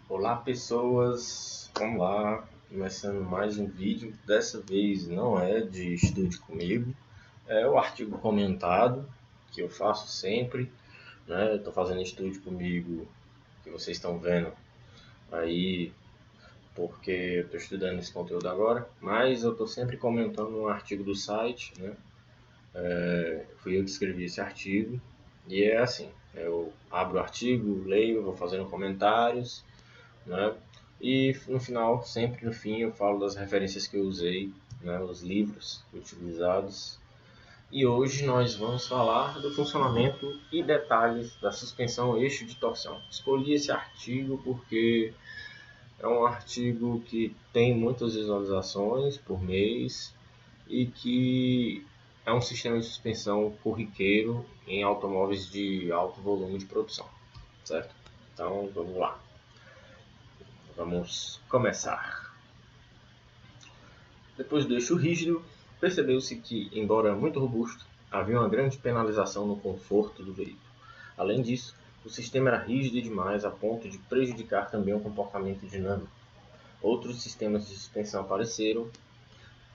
Olá pessoas, vamos lá, começando mais um vídeo. Dessa vez não é de estude comigo, é o artigo comentado que eu faço sempre, né? Estou fazendo estude comigo que vocês estão vendo aí porque eu estou estudando esse conteúdo agora, mas eu estou sempre comentando um artigo do site, né? Fui eu que escrevi esse artigo e é assim, eu abro o artigo, leio, vou fazendo comentários, né? E no final, sempre no fim, eu falo das referências que eu usei, né? Os livros utilizados. E hoje nós vamos falar do funcionamento e detalhes da suspensão eixo de torção. Escolhi esse artigo porque é um artigo que tem muitas visualizações por mês e que é um sistema de suspensão corriqueiro em automóveis de alto volume de produção, certo? Então vamos lá. Vamos começar. Depois do eixo rígido, percebeu-se que, embora muito robusto, havia uma grande penalização no conforto do veículo. Além disso, o sistema era rígido demais a ponto de prejudicar também o comportamento dinâmico. Outros sistemas de suspensão apareceram.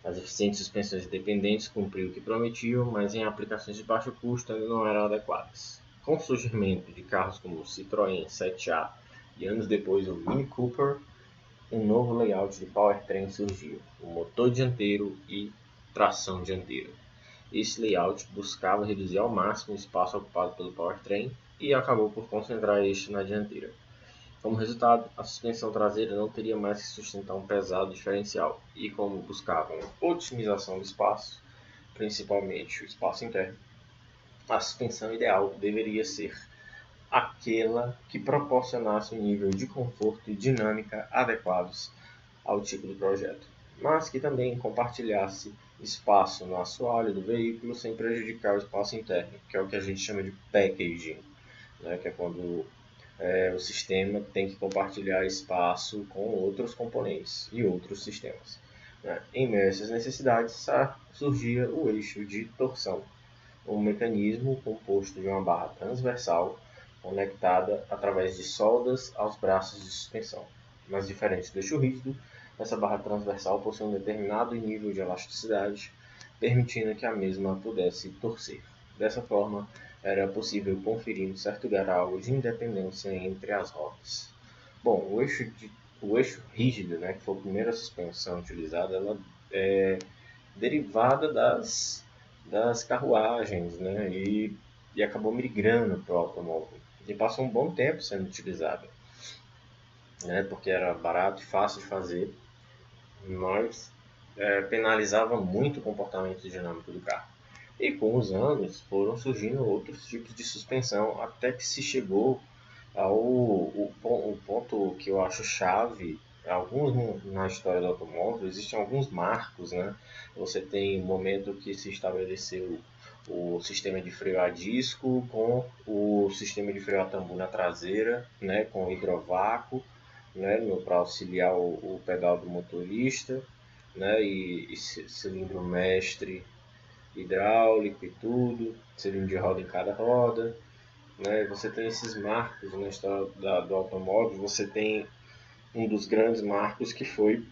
As eficientes suspensões independentes cumpriam o que prometiam, mas em aplicações de baixo custo ainda não eram adequadas. Com o surgimento de carros como o Citroën 7A e anos depois o Mini Cooper, um novo layout de powertrain surgiu, o motor dianteiro e tração dianteira. Esse layout buscava reduzir ao máximo o espaço ocupado pelo powertrain e acabou por concentrar este na dianteira. Como resultado, a suspensão traseira não teria mais que sustentar um pesado diferencial, e como buscavam otimização do espaço, principalmente o espaço interno, a suspensão ideal deveria ser aquela que proporcionasse um nível de conforto e dinâmica adequados ao tipo de projeto, mas que também compartilhasse espaço no assoalho do veículo sem prejudicar o espaço interno, que é o que a gente chama de packaging, né? Que é quando o sistema tem que compartilhar espaço com outros componentes e outros sistemas, né? Em meio a essas necessidades, surgia o eixo de torção, um mecanismo composto de uma barra transversal conectada através de soldas aos braços de suspensão. Mas diferente do eixo rígido, essa barra transversal possui um determinado nível de elasticidade, permitindo que a mesma pudesse torcer. Dessa forma, era possível conferir um certo grau de independência entre as rodas. Bom, o eixo rígido, né, que foi a primeira suspensão utilizada, ela é derivada das carruagens, né, e acabou migrando para o automóvel. E passou um bom tempo sendo utilizada, né, porque era barato e fácil de fazer, mas penalizava muito o comportamento dinâmico do carro. E com os anos foram surgindo outros tipos de suspensão, até que se chegou o ponto que eu acho chave. Alguns na história do automóvel existem alguns marcos, né? Você tem o momento que se estabeleceu o sistema de freio a disco com o sistema de freio a tambo na traseira, né? Com hidrovácuo, né? Para auxiliar o pedal do motorista, né? E cilindro mestre hidráulico e tudo, cilindro de roda em cada roda, né? Você tem esses marcos na história do automóvel. Você tem um dos grandes marcos que foi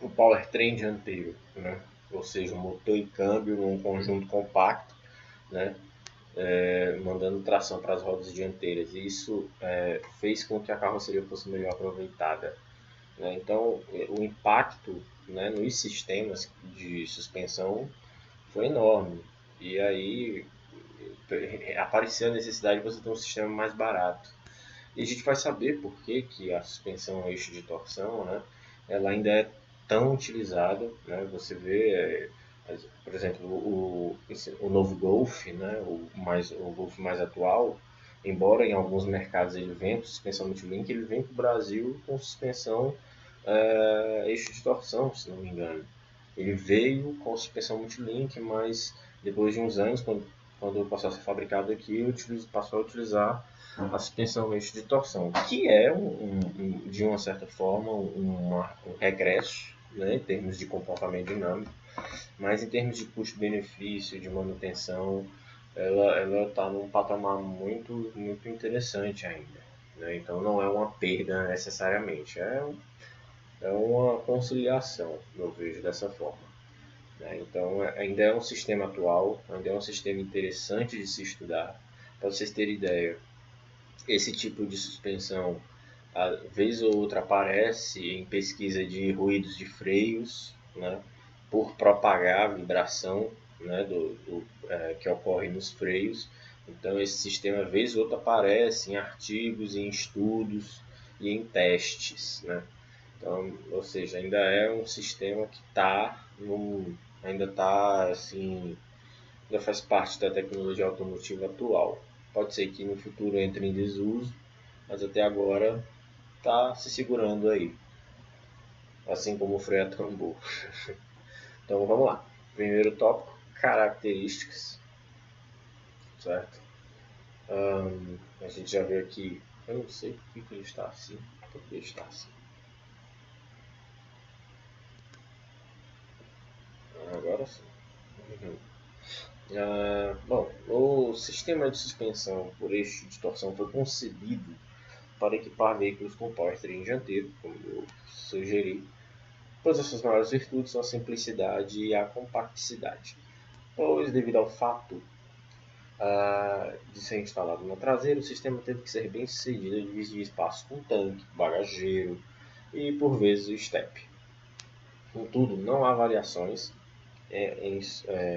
o powertrain dianteiro, né? Ou seja, um motor e câmbio num conjunto compacto, né? Mandando tração para as rodas dianteiras. E isso fez com que a carroceria fosse melhor aproveitada, né? Então, o impacto, né, nos sistemas de suspensão foi enorme. E aí apareceu a necessidade de você ter um sistema mais barato. E a gente vai saber por que, que a suspensão eixo de torção, né, ela ainda é tão utilizada, né? Você vê, por exemplo, o novo Golf, né, o Golf mais atual, embora em alguns mercados ele venha com suspensão multilink, ele vem para o Brasil com suspensão eixo de torção, se não me engano. Ele veio com suspensão multilink, mas depois de uns anos, quando passou a ser fabricado aqui, passou a utilizar a suspensão eixo de torção, que é, de uma certa forma, um regresso, né, em termos de comportamento dinâmico, mas em termos de custo-benefício, de manutenção, ela está num patamar muito, muito interessante ainda, né? Então não é uma perda necessariamente, é uma conciliação, eu vejo dessa forma, né? Então ainda é um sistema atual, ainda é um sistema interessante de se estudar. Para vocês terem ideia, esse tipo de suspensão, a vez ou outra, aparece em pesquisa de ruídos de freios, né, por propagar a vibração, né, que ocorre nos freios. Então, esse sistema, vez ou outra, aparece em artigos, em estudos e em testes, né? Então, ou seja, ainda é um sistema que ainda está assim, ainda faz parte da tecnologia automotiva atual. Pode ser que no futuro entre em desuso, mas até agora está se segurando aí, assim como o freio a tambor. Então vamos lá. Primeiro tópico, características, certo? A gente já vê aqui, eu não sei por que ele está assim, por que ele está assim. Agora sim. Uhum. Bom, o sistema de suspensão por eixo de torção foi concebido para equipar veículos com powertrain dianteiro, como eu sugeri, pois as suas maiores virtudes são a simplicidade e a compacticidade. Pois, devido ao fato de ser instalado na traseira, o sistema teve que ser bem sucedido em dividir espaço com tanque, bagageiro e, por vezes, o step. Contudo, não há variações,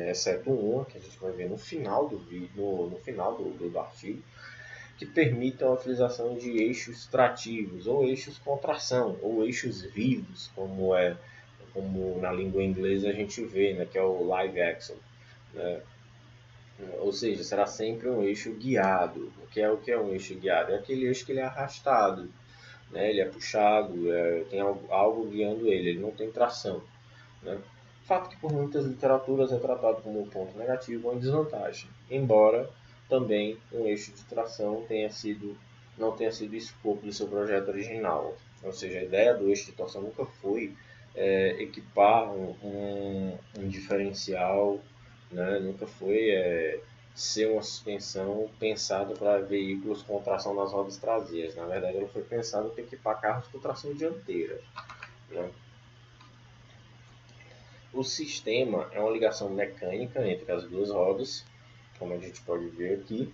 exceto uma, que a gente vai ver no final do vídeo, no final do artigo, que permitam a utilização de eixos trativos, ou eixos com tração, ou eixos vivos, como na língua inglesa a gente vê, né, que é o live axle, né? Ou seja, será sempre um eixo guiado. O que é um eixo guiado? É aquele eixo que ele é arrastado, né? Ele é puxado, tem algo guiando ele não tem tração, né? Fato que por muitas literaturas é tratado como um ponto negativo ou em desvantagem, embora também um eixo de tração não tenha sido escopo do seu projeto original. Ou seja, a ideia do eixo de torção nunca foi equipar um diferencial, né? Nunca foi ser uma suspensão pensada para veículos com tração nas rodas traseiras. Na verdade, ela foi pensada para equipar carros com tração dianteira, né? O sistema é uma ligação mecânica entre as duas rodas, como a gente pode ver aqui,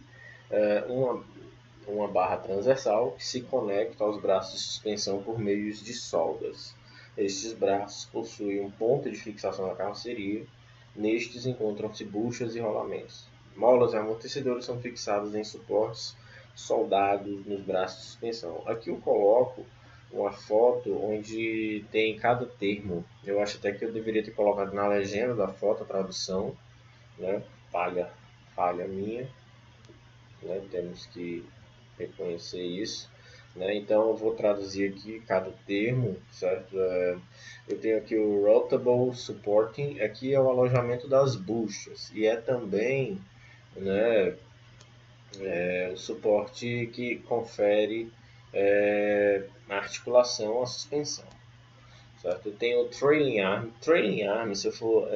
uma barra transversal que se conecta aos braços de suspensão por meio de soldas. Estes braços possuem um ponto de fixação na carroceria. Nestes encontram-se buchas e rolamentos. Molas e amortecedores são fixados em suportes soldados nos braços de suspensão. Aqui eu coloco uma foto onde tem cada termo. Eu acho até que eu deveria ter colocado na legenda da foto a tradução, né? Falha minha, né? Temos que reconhecer isso, né? Então eu vou traduzir aqui cada termo, certo? Eu tenho aqui o Routable Supporting, aqui é o alojamento das buchas e é também, né, o suporte que confere articulação à suspensão. Certo? Eu tenho o trailing arm. Trailing arm, se eu for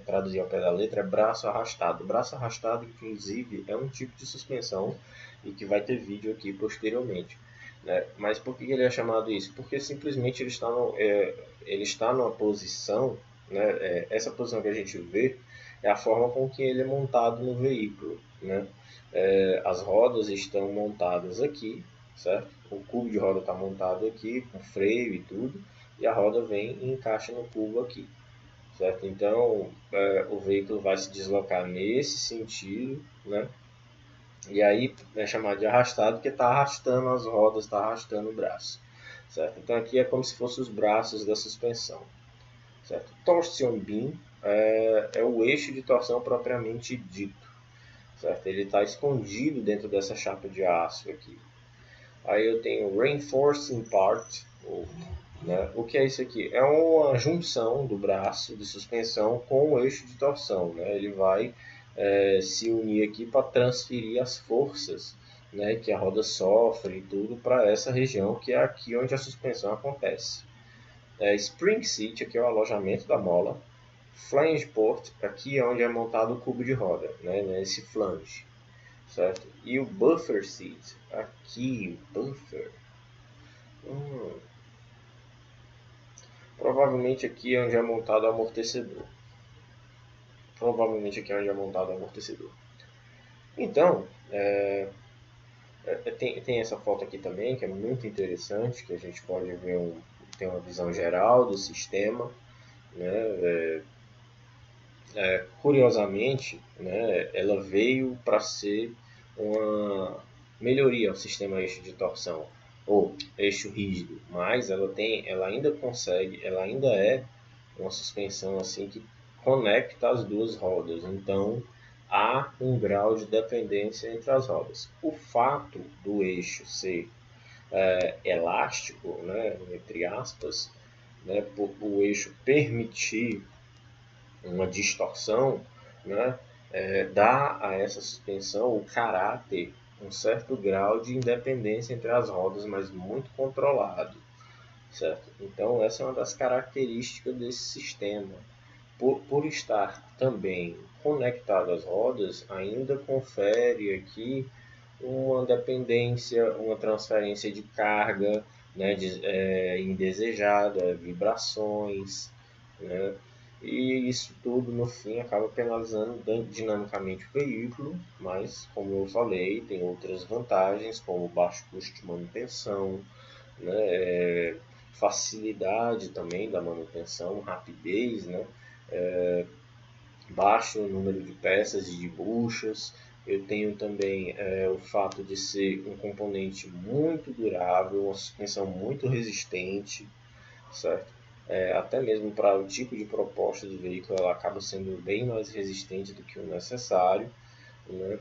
traduzir ao pé da letra, é braço arrastado. Braço arrastado, inclusive, é um tipo de suspensão e que vai ter vídeo aqui posteriormente. Né? Mas por que ele é chamado isso? Porque simplesmente ele está numa posição, né? Essa posição que a gente vê é a forma com que ele é montado no veículo. Né? As rodas estão montadas aqui, certo? O cubo de roda está montado aqui, com freio e tudo, e a roda vem e encaixa no cubo aqui, certo? Então o veículo vai se deslocar nesse sentido, né? E aí é chamado de arrastado porque está arrastando as rodas, está arrastando o braço, certo? Então aqui é como se fossem os braços da suspensão, certo? Torsion beam é o eixo de torção propriamente dito, certo? Ele está escondido dentro dessa chapa de aço aqui. Aí eu tenho reinforcing part, né? O que é isso aqui? É uma junção do braço de suspensão com o eixo de torção. Né? Ele vai se unir aqui para transferir as forças, né, que a roda sofre e tudo para essa região que é aqui onde a suspensão acontece. Spring seat, aqui é o alojamento da mola. Flange port, aqui é onde é montado o cubo de roda, né, nesse flange. certo? E o buffer seat, aqui, o buffer, provavelmente aqui é onde é montado o amortecedor. Então, tem essa foto aqui também, que é muito interessante, que a gente pode ver tem uma visão geral do sistema, né? Curiosamente, né, ela veio para ser uma melhoria ao sistema eixo de torção ou eixo rígido, mas ela ainda é uma suspensão assim que conecta as duas rodas. Então há um grau de dependência entre as rodas. O fato do eixo ser elástico, né, entre aspas, né, por o eixo permitir uma distorção, né, dá a essa suspensão o caráter, um certo grau de independência entre as rodas, mas muito controlado, certo? Então essa é uma das características desse sistema. Por estar também conectado às rodas, ainda confere aqui uma dependência, uma transferência de carga, né, indesejada, vibrações, né, e isso tudo no fim acaba penalizando dinamicamente o veículo, mas como eu falei, tem outras vantagens como baixo custo de manutenção, né, facilidade também da manutenção, rapidez, né, baixo número de peças e de buchas. Eu tenho também o fato de ser um componente muito durável, uma suspensão muito resistente, certo? Até mesmo para o tipo de proposta do veículo, ela acaba sendo bem mais resistente do que o necessário, né?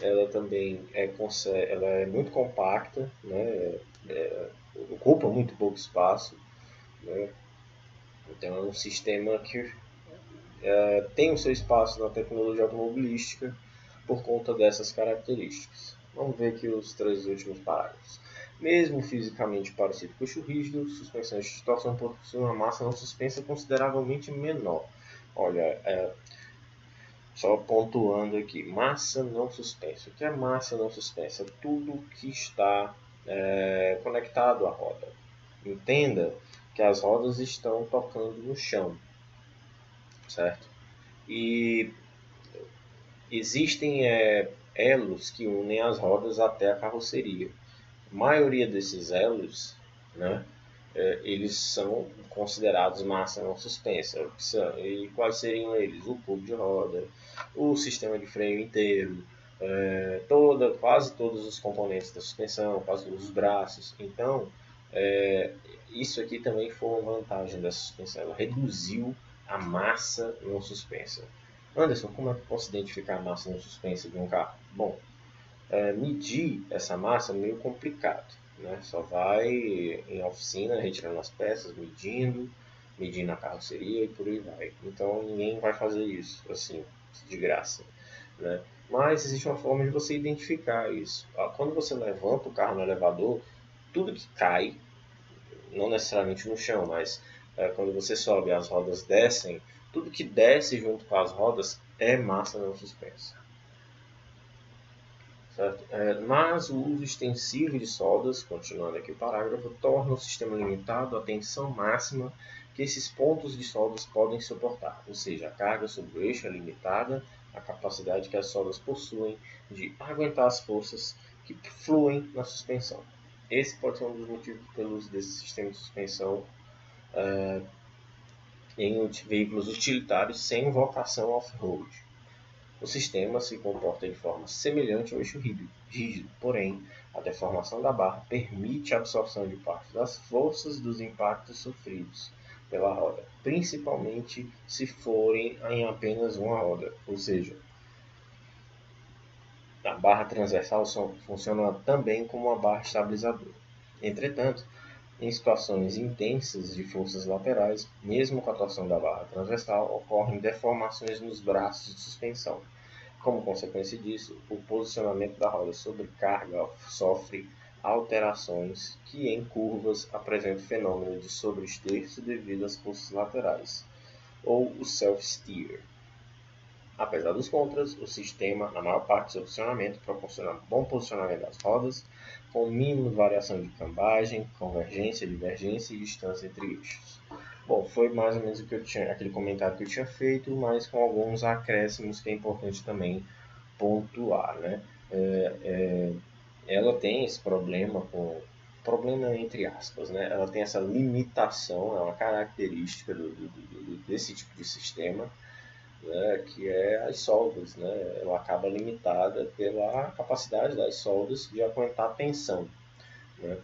Ela também ela é muito compacta, né? Ocupa muito pouco espaço, né? Então é um sistema que tem o seu espaço na tecnologia automobilística por conta dessas características. Vamos ver aqui os 3 últimos parágrafos. Mesmo fisicamente parecido com o eixo rígido, suspensões de torção possuem uma massa não suspensa consideravelmente menor. Olha, só pontuando aqui, massa não suspensa. O que é massa não suspensa? Tudo que está conectado à roda. Entenda que as rodas estão tocando no chão, certo? E existem elos que unem as rodas até a carroceria. A maioria desses elos, né, eles são considerados massa não suspensa. E quais seriam eles? O cubo de roda, o sistema de freio inteiro, quase todos os componentes da suspensão, quase todos os braços. Então, isso aqui também foi uma vantagem da suspensão. Ela reduziu a massa não suspensa. Anderson, como é que eu posso identificar a massa não suspensa de um carro? Bom, medir essa massa é meio complicado, né? Só vai em oficina retirando as peças, medindo a carroceria e por aí vai. Então ninguém vai fazer isso assim de graça, né? Mas existe uma forma de você identificar isso. Quando você levanta o carro no elevador, tudo que cai, não necessariamente no chão, mas quando você sobe as rodas descem, tudo que desce junto com as rodas é massa não suspensa. Certo? Mas o uso extensivo de soldas, continuando aqui o parágrafo, torna o sistema limitado à tensão máxima que esses pontos de soldas podem suportar, ou seja, a carga sobre o eixo é limitada à capacidade que as soldas possuem de aguentar as forças que fluem na suspensão. Esse pode ser um dos motivos pelo uso desse sistema de suspensão em veículos utilitários sem vocação off-road. O sistema se comporta de forma semelhante ao eixo rígido, porém, a deformação da barra permite a absorção de parte das forças dos impactos sofridos pela roda, principalmente se forem em apenas uma roda, ou seja, a barra transversal funciona também como uma barra estabilizadora. Entretanto, em situações intensas de forças laterais, mesmo com a torção da barra transversal, ocorrem deformações nos braços de suspensão. Como consequência disso, o posicionamento da roda sobre carga sofre alterações que em curvas apresentam o fenômeno de sobreesterço devido às forças laterais, ou o self-steer. Apesar dos contras, o sistema, na maior parte do seu funcionamento, proporciona bom posicionamento das rodas, com mínimo de variação de cambagem, convergência, divergência e distância entre eixos. Bom, foi mais ou menos o que eu tinha, aquele comentário que eu tinha feito, mas com alguns acréscimos que é importante também pontuar, né? Ela tem esse problema entre aspas, né? Ela tem essa limitação, é uma característica desse tipo de sistema, né? Que é as soldas, né? Ela acaba limitada pela capacidade das soldas de aguentar tensão, né?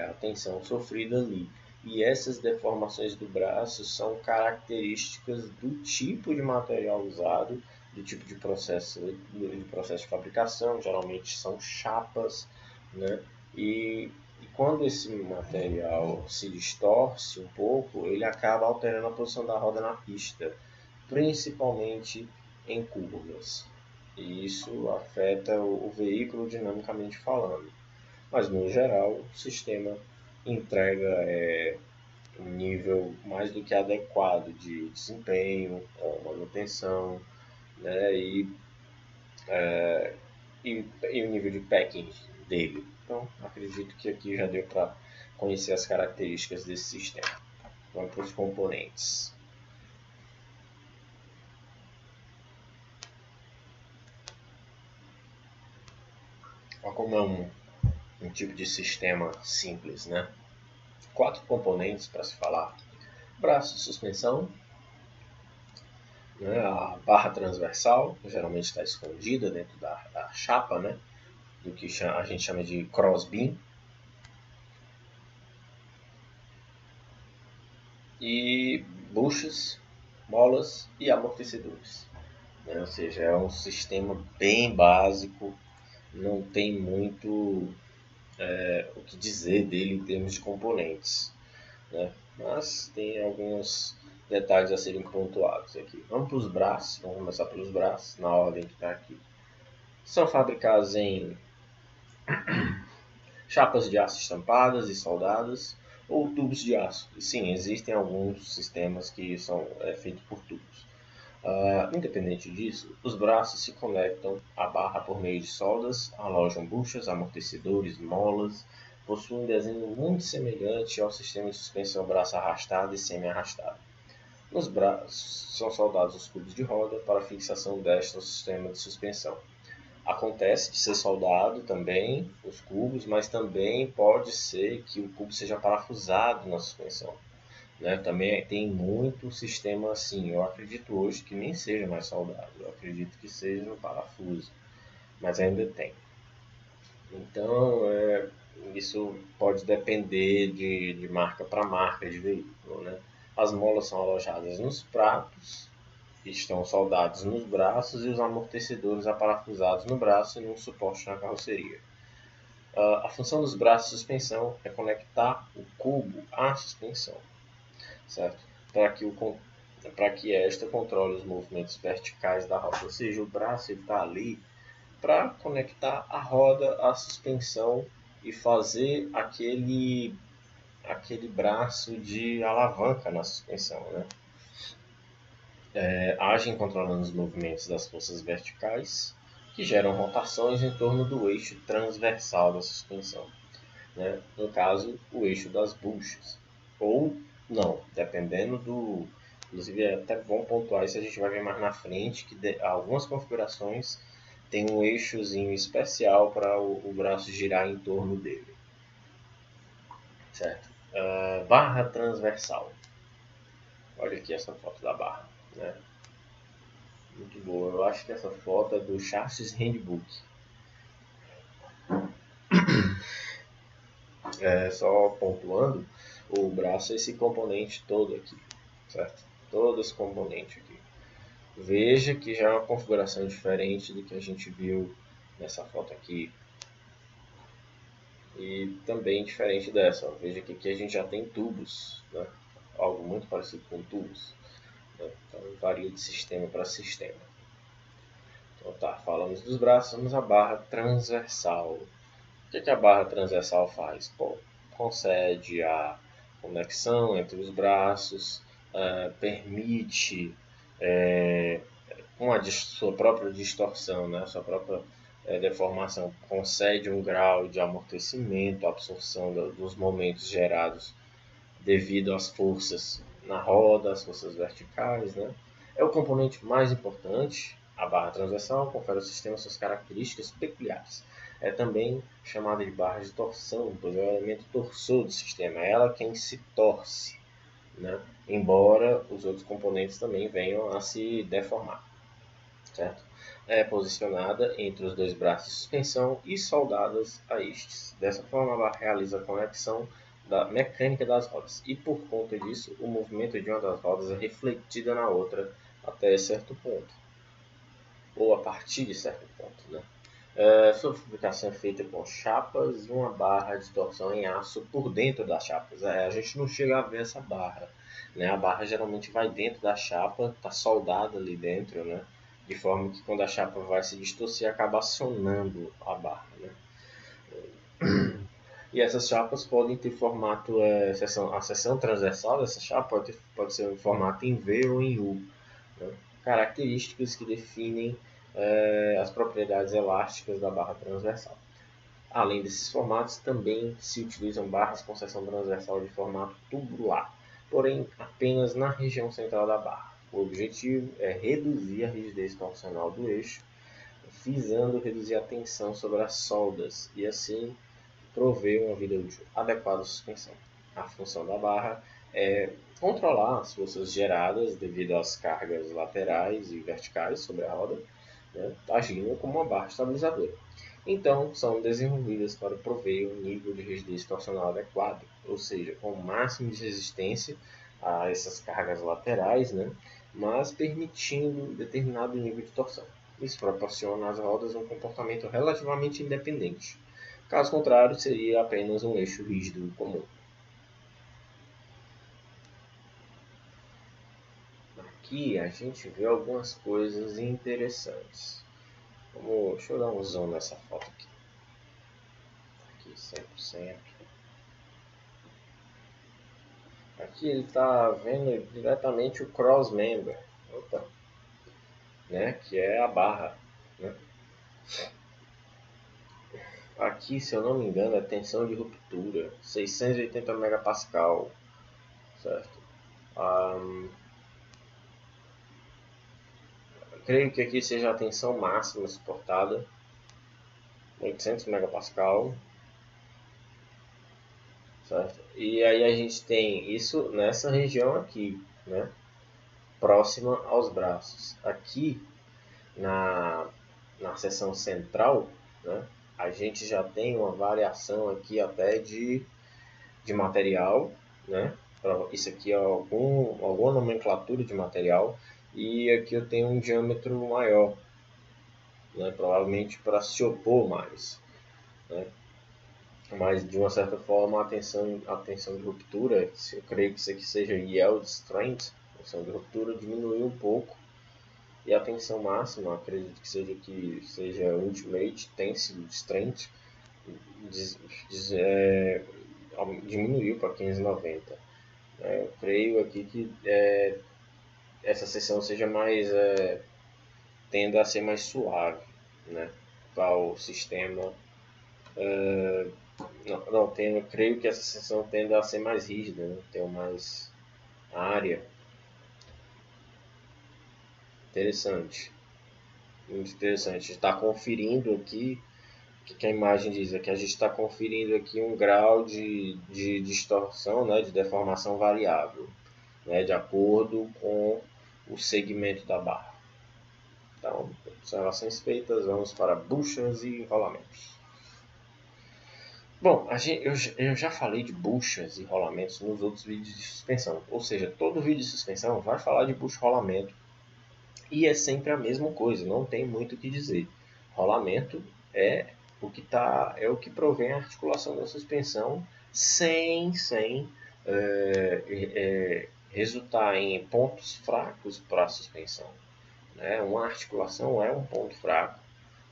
A tensão sofrida ali. E essas deformações do braço são características do tipo de material usado, do tipo de processo de fabricação, geralmente são chapas, né? E quando esse material se distorce um pouco, ele acaba alterando a posição da roda na pista, principalmente em curvas. E isso afeta o veículo dinamicamente falando. Mas, no geral, o sistema entrega um nível mais do que adequado de desempenho, manutenção, né, e o nível de packing dele. Então, acredito que aqui já deu para conhecer as características desse sistema. Vamos para os componentes. Olha como é um tipo de sistema simples, né? 4 componentes para se falar: braço de suspensão, né, a barra transversal, que geralmente está escondida dentro da chapa, né, do que a gente chama de crossbeam, e buchas, molas e amortecedores, né? Ou seja, é um sistema bem básico, não tem muito o que dizer dele em termos de componentes, né? Mas tem alguns detalhes a serem pontuados aqui. Vamos para os braços, vamos começar pelos braços, na ordem que está aqui. São fabricados em chapas de aço estampadas e soldadas ou tubos de aço. E sim, existem alguns sistemas que são feitos por tubos. Independente disso, os braços se conectam à barra por meio de soldas, alojam buchas, amortecedores, molas, possuem um desenho muito semelhante ao sistema de suspensão braço arrastado e semi-arrastado. Nos braços são soldados os cubos de roda para fixação desta ao sistema de suspensão. Acontece de ser soldado também os cubos, mas também pode ser que o cubo seja parafusado na suspensão, né? Também tem muito sistema assim. Eu acredito hoje que nem seja mais soldado, eu acredito que seja no parafuso, mas ainda tem. Então, isso pode depender de marca para marca de veículo, né? As molas são alojadas nos pratos, estão soldados nos braços e os amortecedores aparafusados no braço e num suporte na carroceria. A função dos braços de suspensão é conectar o cubo à suspensão, certo? Para que esta controle os movimentos verticais da roda. Ou seja, o braço está ali para conectar a roda à suspensão e fazer aquele braço de alavanca na suspensão, né? Agem controlando os movimentos das forças verticais, que geram rotações em torno do eixo transversal da suspensão, né? No caso, o eixo das buchas. Ou não, dependendo do... Inclusive é até bom pontuar isso, a gente vai ver mais na frente, que algumas configurações tem um eixozinho especial para o braço girar em torno dele, certo? Barra transversal. Olha aqui essa foto da barra, né? Muito boa. Eu acho que essa foto é do Chassis Handbook. Só pontuando, o braço é esse componente todo aqui, certo? Todo esse componente aqui. Veja que já é uma configuração diferente do que a gente viu nessa foto aqui. E também diferente dessa. Veja que aqui a gente já tem tubos, né? Algo muito parecido com tubos, né? Então varia de sistema para sistema. Então tá, falamos dos braços, vamos à barra transversal. O que a barra transversal faz? Bom, concede a conexão entre os braços, permite com sua própria distorção, né, sua própria deformação, concede um grau de amortecimento, absorção dos momentos gerados devido às forças na roda, as forças verticais, né? É o componente mais importante. A barra transversal confere ao sistema suas características peculiares. É também chamada de barra de torção, pois é o elemento torsor do sistema. É ela quem se torce, né? Embora os outros componentes também venham a se deformar, certo? É posicionada entre os dois braços de suspensão e soldadas a estes. Dessa forma, ela realiza a conexão da mecânica das rodas e, por conta disso, o movimento de uma das rodas é refletido na outra até certo ponto, ou a partir de certo ponto, né? Sua fabricação é feita com chapas e uma barra de torção em aço por dentro das chapas. A gente não chega a ver essa barra, né? A barra geralmente vai dentro da chapa, está soldada ali dentro, né? De forma que quando a chapa vai se distorcer, acaba acionando a barra, né? E essas chapas podem ter formato, a seção transversal dessa chapa pode ser em formato em V ou em U, né? Características que definem as propriedades elásticas da barra transversal. Além desses formatos, também se utilizam barras com seção transversal de formato tubular, porém apenas na região central da barra. O objetivo é reduzir a rigidez torsional do eixo, visando reduzir a tensão sobre as soldas e assim prover uma vida útil adequada à suspensão. A função da barra é controlar as forças geradas devido às cargas laterais e verticais sobre a roda, né, agindo como uma barra estabilizadora. Então, são desenvolvidas para prover um nível de rigidez torsional adequado, ou seja, com o máximo de resistência a essas cargas laterais, né, mas permitindo determinado nível de torção. Isso proporciona às rodas um comportamento relativamente independente. Caso contrário, seria apenas um eixo rígido comum. Aqui a gente vê algumas coisas interessantes. Deixa eu dar um zoom nessa foto aqui. Aqui 100%. Aqui ele está vendo diretamente o cross member, né, que é a barra, né? Aqui, se eu não me engano, é tensão de ruptura, 680 megapascal, certo? Creio que aqui seja a tensão máxima suportada, 800 megapascal, certo? E aí a gente tem isso nessa região aqui, né? Próxima aos braços. Aqui na seção central, né? A gente já tem uma variação aqui até de material, né? Isso aqui é alguma nomenclatura de material, e aqui eu tenho um diâmetro maior, né? Provavelmente para se opor mais, né? Mas de uma certa forma a tensão de ruptura, eu creio que isso aqui seja yield strength, a tensão de ruptura diminuiu um pouco, e a tensão máxima, acredito que seja ultimate tensile strength, diminuiu para 1590. Eu creio aqui que essa seção seja mais tenda a ser mais suave, né, para o sistema. Creio que essa seção tende a ser mais rígida, né, ter mais área. Interessante, muito interessante. Está conferindo aqui que a imagem diz, é que a gente está conferindo aqui um grau de distorção, né, de deformação variável, né, de acordo com o segmento da barra. Então, observações feitas, vamos para buchas e enrolamentos. Bom, eu já falei de buchas e rolamentos nos outros vídeos de suspensão, ou seja, todo vídeo de suspensão vai falar de bucha e rolamento, e é sempre a mesma coisa, não tem muito o que dizer. Rolamento é o que provém a articulação da suspensão sem resultar em pontos fracos para a suspensão, né? Uma articulação é um ponto fraco,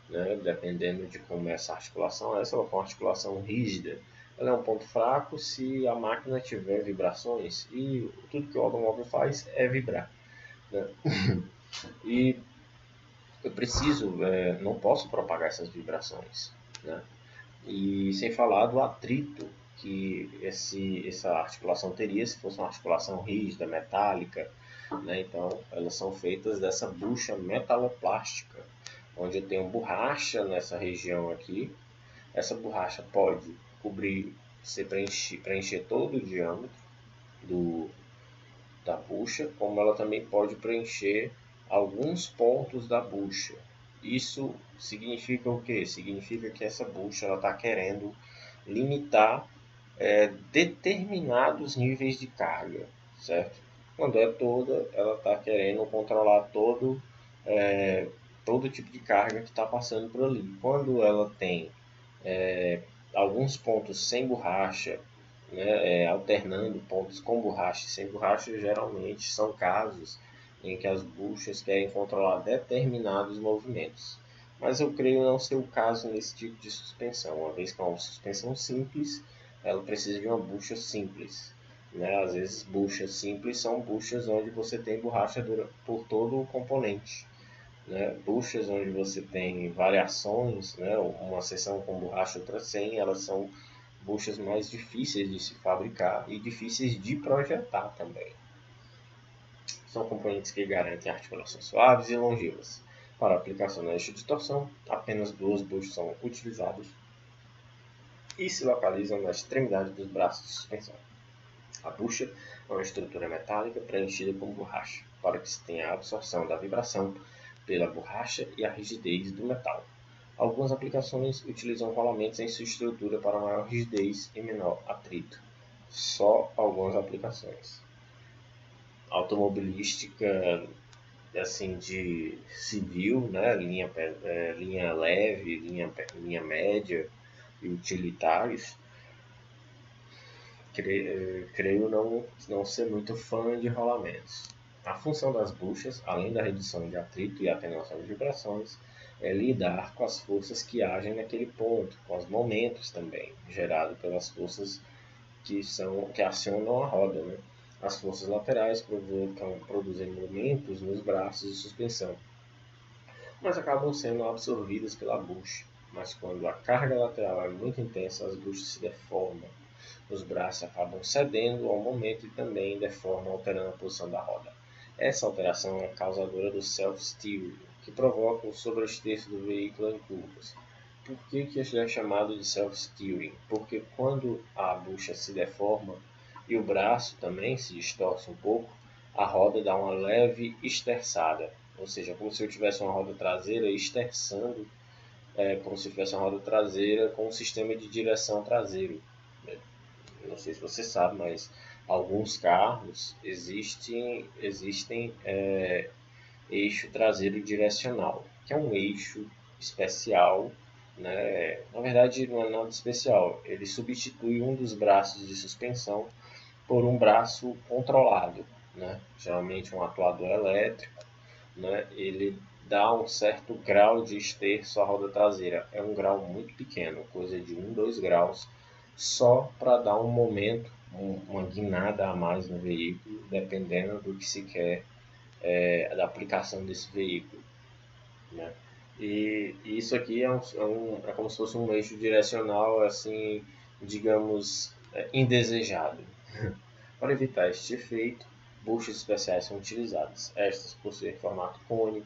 né? Dependendo de como é essa articulação, essa é uma articulação rígida. Ela é um ponto fraco se a máquina tiver vibrações, e tudo que o automóvel faz é vibrar, né? E eu preciso, não posso propagar essas vibrações, né? E sem falar do atrito que essa articulação teria se fosse uma articulação rígida, metálica, né? Então, elas são feitas dessa bucha metaloplástica, onde eu tenho borracha nessa região aqui. Essa borracha pode cobrir, preencher todo o diâmetro do, da bucha, como ela também pode preencher alguns pontos da bucha. Isso significa o quê? Significa que essa bucha está querendo limitar determinados níveis de carga, certo? Quando é toda, ela está querendo controlar todo tipo de carga que está passando por ali. Quando ela tem alguns pontos sem borracha, né, alternando pontos com borracha e sem borracha, geralmente são casos em que as buchas querem controlar determinados movimentos. Mas eu creio não ser o caso nesse tipo de suspensão, uma vez que é uma suspensão simples, ela precisa de uma bucha simples. Né? Às vezes buchas simples são buchas onde você tem borracha por todo o componente. Né? Buchas onde você tem variações, né? Uma seção com borracha, outra sem, elas são buchas mais difíceis de se fabricar e difíceis de projetar também. São componentes que garantem articulações suaves e longevas. Para aplicação no eixo de torção, apenas duas buchas são utilizadas e se localizam na extremidade dos braços de suspensão. A bucha é uma estrutura metálica preenchida com borracha, para que se tenha a absorção da vibração pela borracha e a rigidez do metal. Algumas aplicações utilizam rolamentos em sua estrutura para maior rigidez e menor atrito. Só algumas aplicações. Automobilística, assim, de civil, né? Linha leve, linha média e utilitários. Creio não ser muito fã de rolamentos. A função das buchas, além da redução de atrito e atenuação de vibrações, é lidar com as forças que agem naquele ponto, com os momentos também, gerados pelas forças que acionam a roda. Né? As forças laterais produzem movimentos nos braços de suspensão, mas acabam sendo absorvidas pela bucha. Mas quando a carga lateral é muito intensa, as buchas se deformam. Os braços acabam cedendo ao momento e também deformam, alterando a posição da roda. Essa alteração é causadora do self-steering, que provoca o sobreesteço do veículo em curvas. Por que isso é chamado de self-steering? Porque quando a bucha se deforma e o braço também se distorce um pouco, a roda dá uma leve esterçada, ou seja, como se eu tivesse uma roda traseira esterçando, como se tivesse uma roda traseira com um sistema de direção traseiro. Não sei se você sabe, mas alguns carros existem eixo traseiro direcional, que é um eixo especial, né? Na verdade não é nada especial, ele substitui um dos braços de suspensão por um braço controlado, né? Geralmente um atuador elétrico, né? Ele dá um certo grau de esterço à roda traseira, é um grau muito pequeno, coisa de 2 graus, só para dar um momento, uma guinada a mais no veículo, dependendo do que se quer, da aplicação desse veículo. Né? E isso aqui é como se fosse um eixo direcional, assim, digamos, indesejado. Para evitar este efeito, buchas especiais são utilizadas. Estas possuem formato cônico,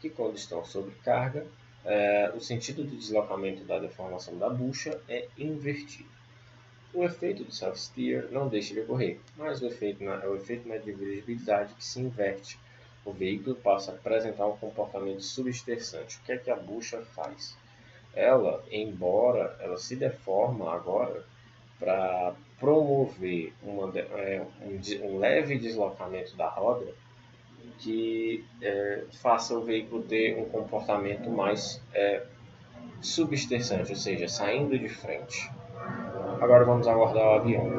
que quando estão sob carga, o sentido de deslocamento da deformação da bucha é invertido. O efeito do self-steer não deixa de ocorrer, mas é o efeito na dirigibilidade que se inverte. O veículo passa a apresentar um comportamento subestersante. O que é que a bucha faz? Ela, embora ela se deforma agora para promover um leve deslocamento da roda, que faça o veículo ter um comportamento mais subestersante, ou seja, saindo de frente. Agora vamos aguardar o avião.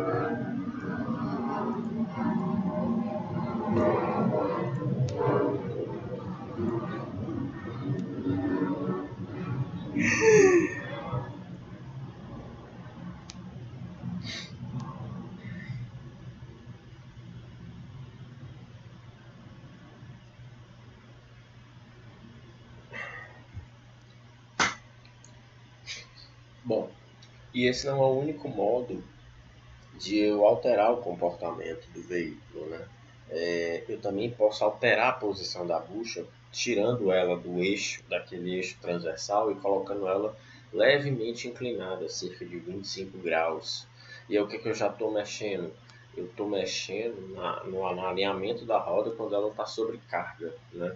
Bom, e esse não é o único modo de eu alterar o comportamento do veículo, né? Eu também posso alterar a posição da bucha, tirando ela do eixo, daquele eixo transversal e colocando ela levemente inclinada, cerca de 25 graus. E aí o que eu já estou mexendo? Eu estou mexendo no alinhamento da roda quando ela está sobre carga, né?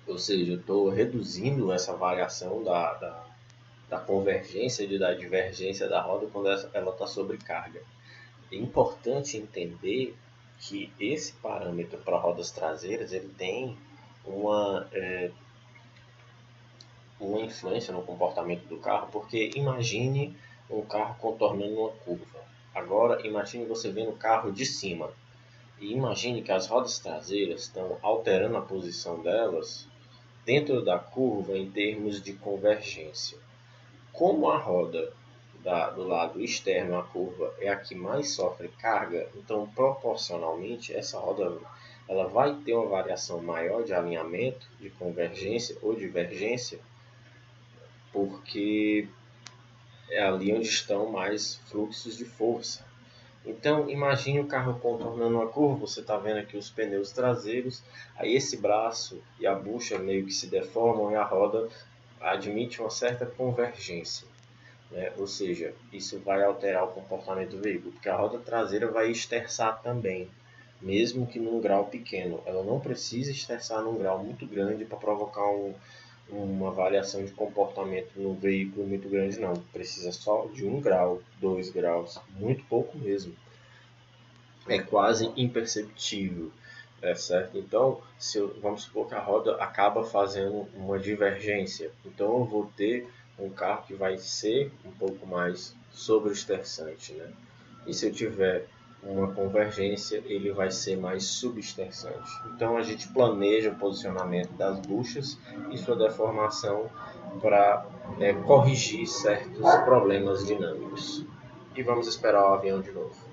Ou seja, eu estou reduzindo essa variação da convergência e da divergência da roda quando ela está sobre carga. É importante entender que esse parâmetro para rodas traseiras ele tem uma, uma influência no comportamento do carro, porque imagine um carro contornando uma curva. Agora imagine você vendo o carro de cima e imagine que as rodas traseiras estão alterando a posição delas dentro da curva em termos de convergência. Como a roda do lado externo à curva é a que mais sofre carga, então proporcionalmente essa roda ela vai ter uma variação maior de alinhamento, de convergência ou divergência, porque é ali onde estão mais fluxos de força. Então imagine o carro contornando uma curva, você está vendo aqui os pneus traseiros, aí esse braço e a bucha meio que se deformam e a roda admite uma certa convergência. Né? Ou seja, isso vai alterar o comportamento do veículo, porque a roda traseira vai esterçar também, mesmo que num grau pequeno. Ela não precisa esterçar num grau muito grande para provocar uma variação de comportamento no veículo muito grande, não. Precisa só de 1 grau, 2 graus, muito pouco mesmo. É quase imperceptível. Certo? Então, vamos supor que a roda acaba fazendo uma divergência. Então, eu vou ter um carro que vai ser um pouco mais sobreesterçante. Né? E se eu tiver uma convergência, ele vai ser mais subesterçante. Então, a gente planeja o posicionamento das buchas e sua deformação para corrigir certos problemas dinâmicos. E vamos esperar o avião de novo.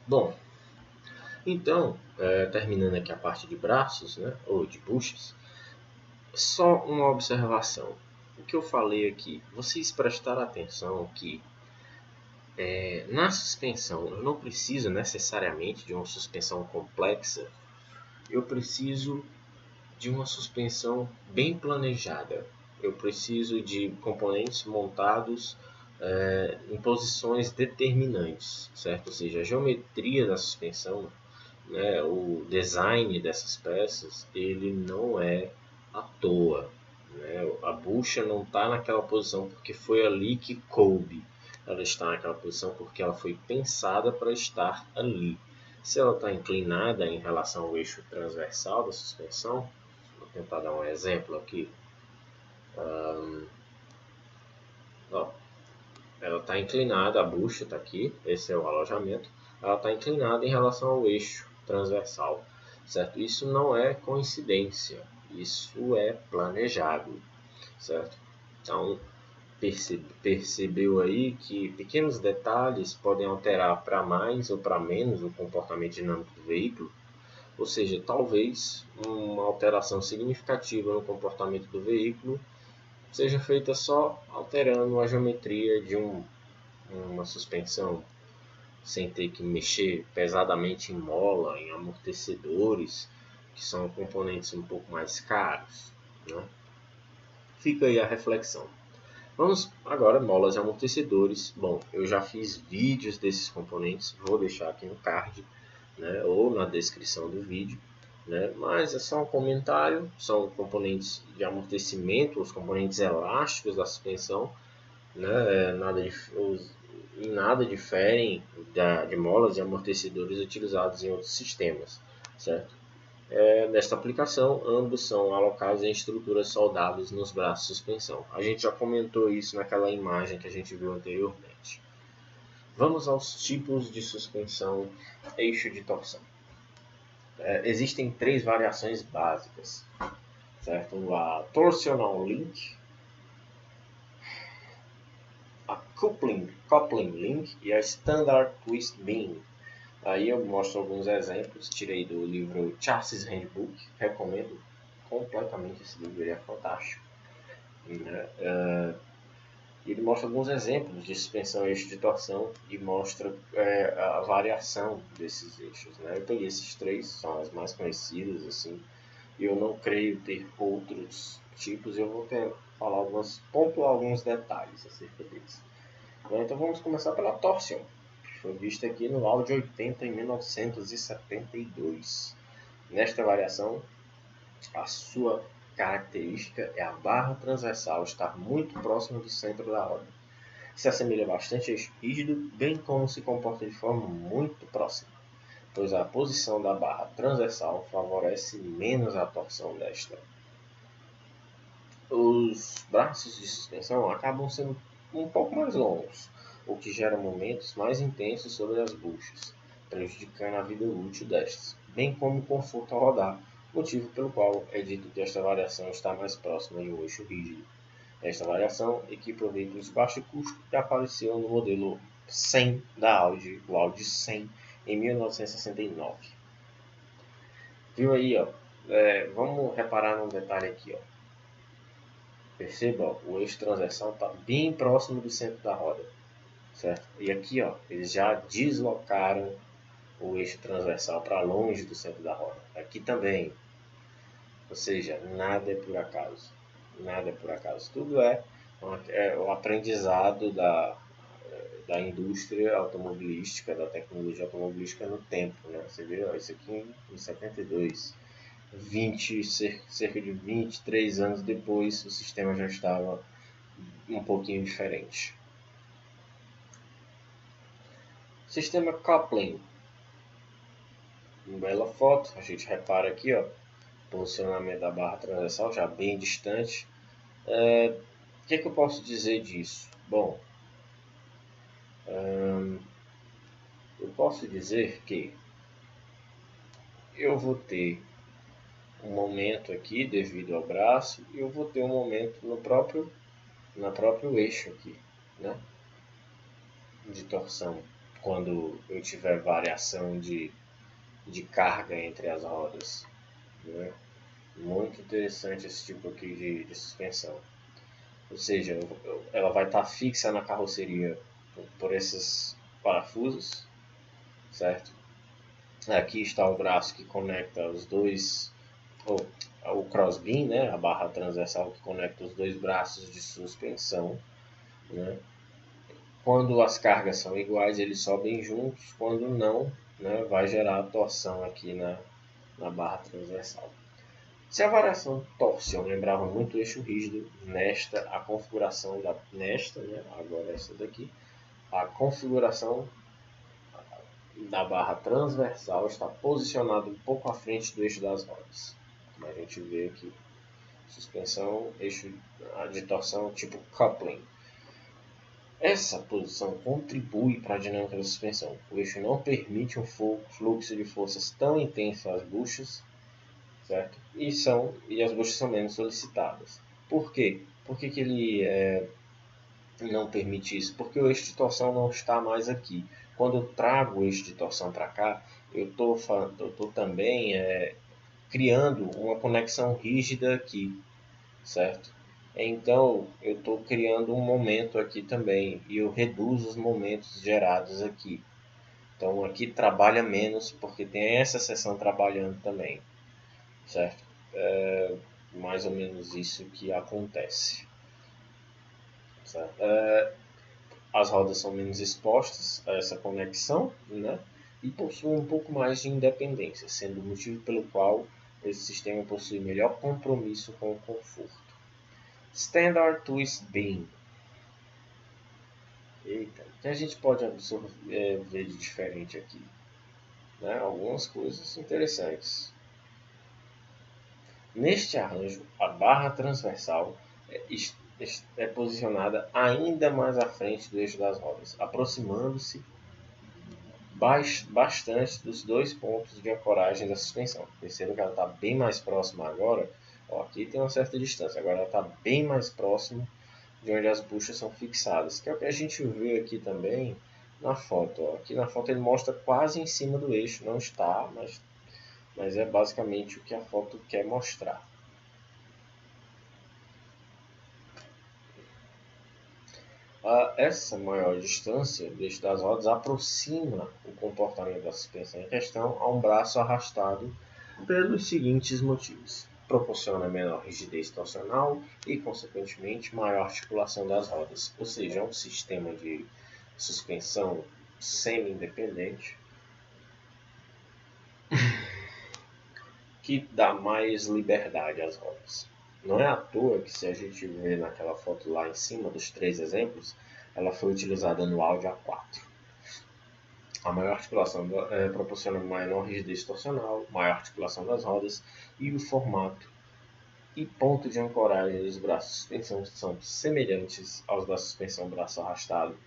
Bom, então, terminando aqui a parte de braços, né, ou de buchas, só uma observação. O que eu falei aqui, vocês prestaram atenção que na suspensão eu não preciso necessariamente de uma suspensão complexa, eu preciso de uma suspensão bem planejada. Eu preciso de componentes montados em posições determinantes, certo? Ou seja, a geometria da suspensão, né, o design dessas peças, ele não é à toa. Né? A bucha não está naquela posição porque foi ali que coube. Ela está naquela posição porque ela foi pensada para estar ali. Se ela está inclinada em relação ao eixo transversal da suspensão, vou tentar dar um exemplo aqui. Ó, ela está inclinada, a bucha está aqui, esse é o alojamento. Ela está inclinada em relação ao eixo transversal, certo? Isso não é coincidência, isso é planejado, certo? Então, percebeu aí que pequenos detalhes podem alterar para mais ou para menos o comportamento dinâmico do veículo, ou seja, talvez uma alteração significativa no comportamento do veículo seja feita só alterando a geometria de uma suspensão, sem ter que mexer pesadamente em mola, em amortecedores, que são componentes um pouco mais caros. Né? Fica aí a reflexão. Vamos agora molas e amortecedores. Bom, eu já fiz vídeos desses componentes, vou deixar aqui no card, né, ou na descrição do vídeo. Né, mas é só um comentário, são componentes de amortecimento, os componentes elásticos da suspensão, né, em nada diferem de molas e amortecedores utilizados em outros sistemas, certo? Nesta aplicação, ambos são alocados em estruturas soldadas nos braços de suspensão. A gente já comentou isso naquela imagem que a gente viu anteriormente. Vamos aos tipos de suspensão eixo de torção. Existem 3 variações básicas, certo? A torsional link, a coupling link e a standard twist beam. Aí eu mostro alguns exemplos, tirei do livro Chassis Handbook, recomendo completamente esse livro, ele é fantástico. Né? Ele mostra alguns exemplos de suspensão eixo de torção e mostra a variação desses eixos. Né? Eu peguei esses três, são as mais conhecidas, assim, e eu não creio ter outros tipos, eu vou pontuar alguns detalhes acerca deles. Então vamos começar pela torsion, que foi vista aqui no Audi 80 em 1972. Nesta variação, a sua característica é a barra transversal estar muito próxima do centro da roda. Se assemelha bastante a eixo rígido, bem como se comporta de forma muito próxima, pois a posição da barra transversal favorece menos a torção desta. Os braços de suspensão acabam sendo um pouco mais longos, o que gera momentos mais intensos sobre as buchas, prejudicando a vida útil destas, bem como o conforto ao rodar, motivo pelo qual é dito que esta variação está mais próxima de um eixo rígido. Esta variação equipa veículos de baixo custo que apareceu no modelo 100 da Audi, o Audi 100, em 1969. Viu aí, ó? Vamos reparar num detalhe aqui, ó. Perceba, ó, o eixo transversal está bem próximo do centro da roda, certo? E aqui, ó, eles já deslocaram o eixo transversal para longe do centro da roda. Aqui também, ou seja, nada é por acaso. Nada é por acaso. Tudo é o aprendizado da indústria automobilística, da tecnologia automobilística no tempo. Né? Você vê, ó, isso aqui em 72. Cerca de 23 anos depois, o sistema já estava um pouquinho diferente. Sistema coupling. Uma bela foto, a gente repara aqui, ó, posicionamento da barra transversal já bem distante. O que eu posso dizer disso? Bom, eu posso dizer que eu vou ter um momento aqui devido ao braço e eu vou ter um momento no próprio eixo aqui, né, de torção, quando eu tiver variação de carga entre as rodas. Né? Muito interessante esse tipo aqui de suspensão. Ou seja, ela vai estar fixa na carroceria por esses parafusos, certo? Aqui está o braço que conecta os dois, o crossbeam, né? A barra transversal que conecta os dois braços de suspensão. Né? Quando as cargas são iguais, eles sobem juntos. Quando não, né, vai gerar torção aqui na barra transversal. Se a variação torsion lembrava muito o eixo rígido, a configuração agora essa daqui, a configuração da barra transversal está posicionada um pouco à frente do eixo das rodas. Como a gente vê aqui, suspensão, eixo de torção tipo coupling. Essa posição contribui para a dinâmica da suspensão. O eixo não permite um fluxo de forças tão intenso às buchas, certo? E as buchas são menos solicitadas. Por quê? Por que ele não permite isso? Porque o eixo de torção não está mais aqui. Quando eu trago o eixo de torção para cá, eu estou também criando uma conexão rígida aqui, certo? Então eu estou criando um momento aqui também e eu reduzo os momentos gerados aqui. Então aqui trabalha menos porque tem essa seção trabalhando também, certo? Mais ou menos isso que acontece. Certo? As rodas são menos expostas a essa conexão, né? E possuem um pouco mais de independência, sendo o motivo pelo qual esse sistema possui melhor compromisso com o conforto. Standard Twist Beam. Eita, o que a gente pode ver de diferente aqui? Né? Algumas coisas interessantes. Neste arranjo, a barra transversal é posicionada ainda mais à frente do eixo das rodas, aproximando-se bastante dos dois pontos de ancoragem da suspensão. Perceba que ela está bem mais próxima agora. Ó, aqui tem uma certa distância, agora ela está bem mais próxima de onde as buchas são fixadas, que é o que a gente vê aqui também na foto. Ó. Aqui na foto ele mostra quase em cima do eixo, não está, mas é basicamente o que a foto quer mostrar. Essa maior distância do eixo das rodas aproxima o comportamento da suspensão em questão a um braço arrastado pelos seguintes motivos. Proporciona menor rigidez torsional e, consequentemente, maior articulação das rodas, ou seja, é um sistema de suspensão semi-independente que dá mais liberdade às rodas. Não é à toa que, se a gente vê naquela foto lá em cima dos 3 exemplos, ela foi utilizada no Audi A4. A maior articulação proporciona menor rigidez torsional, maior articulação das rodas e o formato e ponto de ancoragem dos braços de suspensão são semelhantes aos da suspensão braço arrastado,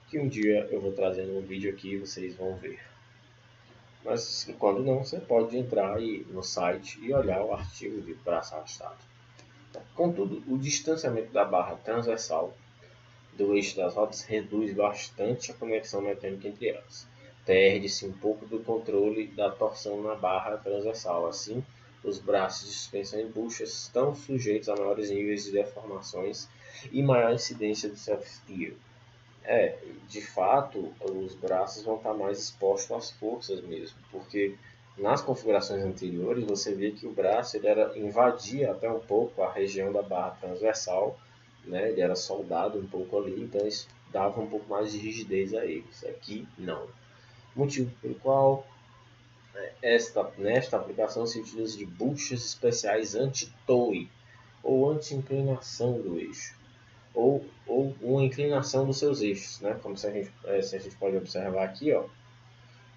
que um dia eu vou trazer no vídeo aqui e vocês vão ver. Mas quando não, você pode entrar no site e olhar o artigo de braço arrastado. Contudo, o distanciamento da barra transversal do eixo das rodas reduz bastante a conexão mecânica entre elas. Perde-se um pouco do controle da torção na barra transversal. Assim, os braços de suspensão e buchas estão sujeitos a maiores níveis de deformações e maior incidência de self-steer. De fato, os braços vão estar mais expostos às forças mesmo, porque nas configurações anteriores você vê que o braço invadia até um pouco a região da barra transversal, né? Ele era soldado um pouco ali, então isso dava um pouco mais de rigidez a eles. Aqui não. Motivo pelo qual nesta aplicação se utiliza de buchas especiais anti-toe ou anti-inclinação do eixo, ou uma inclinação dos seus eixos, né? Como se a gente pode observar aqui, ó,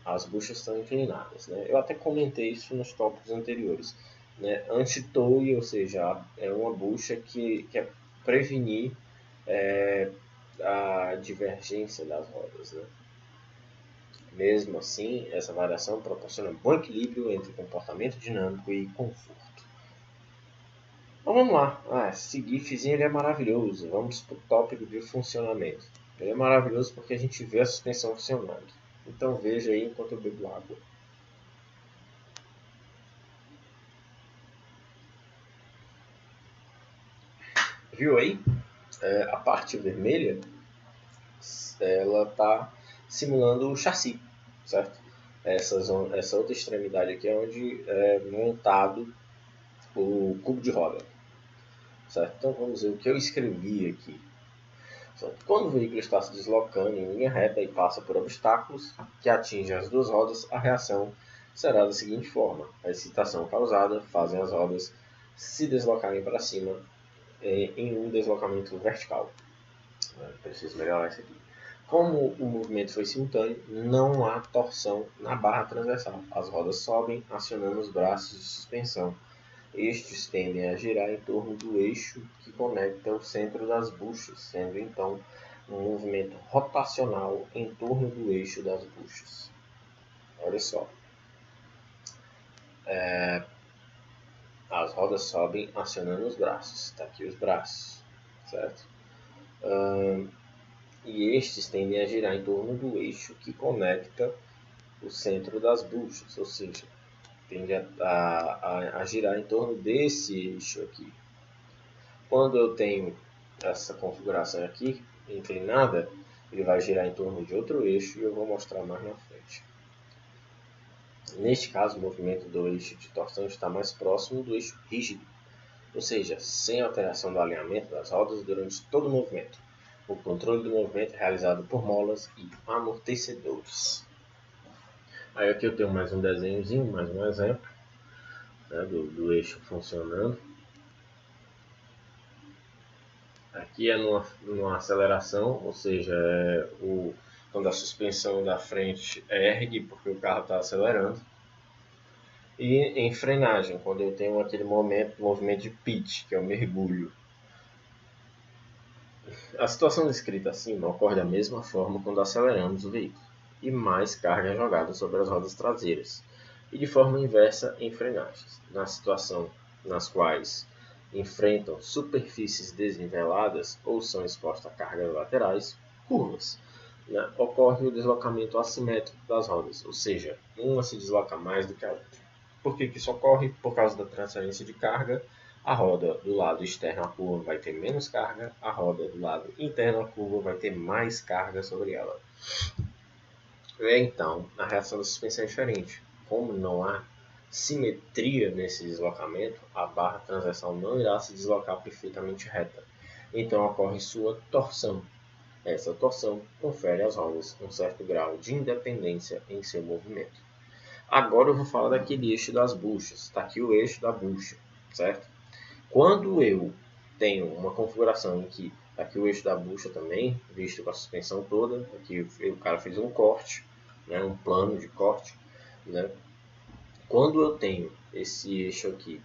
as buchas estão inclinadas, né? Eu até comentei isso nos tópicos anteriores, né? Anti-toe, ou seja, é uma bucha que quer prevenir a divergência das rodas, né? Mesmo assim, essa variação proporciona bom equilíbrio entre comportamento dinâmico e conforto. Então vamos lá, esse GIFzinho ele é maravilhoso. Vamos para o tópico de funcionamento. Ele é maravilhoso porque a gente vê a suspensão funcionando. Então veja aí enquanto eu bebo água. Viu aí? A parte vermelha, ela está simulando o chassi, certo? Essa outra extremidade aqui é onde é montado o cubo de roda, certo? Então vamos ver o que eu escrevi aqui. Quando o veículo está se deslocando em linha reta e passa por obstáculos que atingem as duas rodas, a reação será da seguinte forma. A excitação causada faz as rodas se deslocarem para cima em um deslocamento vertical. Preciso melhorar isso aqui. Como o movimento foi simultâneo, não há torção na barra transversal. As rodas sobem, acionando os braços de suspensão. Estes tendem a girar em torno do eixo que conecta o centro das buchas, sendo então um movimento rotacional em torno do eixo das buchas. Olha só. As rodas sobem acionando os braços. Está aqui os braços, certo? E estes tendem a girar em torno do eixo que conecta o centro das buchas, ou seja, tende a girar em torno desse eixo aqui. Quando eu tenho essa configuração aqui inclinada, ele vai girar em torno de outro eixo e eu vou mostrar mais na frente. Neste caso, o movimento do eixo de torção está mais próximo do eixo rígido, ou seja, sem alteração do alinhamento das rodas durante todo o movimento. O controle do movimento é realizado por molas e amortecedores. Aí aqui eu tenho mais um desenhozinho, mais um exemplo, né, do eixo funcionando. Aqui é numa aceleração, ou seja, quando a suspensão da frente ergue porque o carro está acelerando. E em frenagem, quando eu tenho aquele movimento de pitch, que é o mergulho. A situação descrita acima ocorre da mesma forma quando aceleramos o veículo, e mais carga é jogada sobre as rodas traseiras, e de forma inversa em frenagens, na situação nas quais enfrentam superfícies desniveladas ou são expostas a cargas laterais, curvas. né, ocorre o deslocamento assimétrico das rodas, ou seja, uma se desloca mais do que a outra. Por que isso ocorre? Por causa da transferência de carga. A roda do lado externo à curva vai ter menos carga, a roda do lado interno à curva vai ter mais carga sobre ela. Então, a reação da suspensão é diferente. Como não há simetria nesse deslocamento, a barra transversal não irá se deslocar perfeitamente reta. Então, ocorre sua torção. Essa torção confere às rodas um certo grau de independência em seu movimento. Agora eu vou falar daquele eixo das buchas. Está aqui o eixo da bucha, certo? Quando eu tenho uma configuração em que aqui o eixo da bucha também, visto com a suspensão toda, aqui o cara fez um corte, né, um plano de corte, né? Quando eu tenho esse eixo aqui,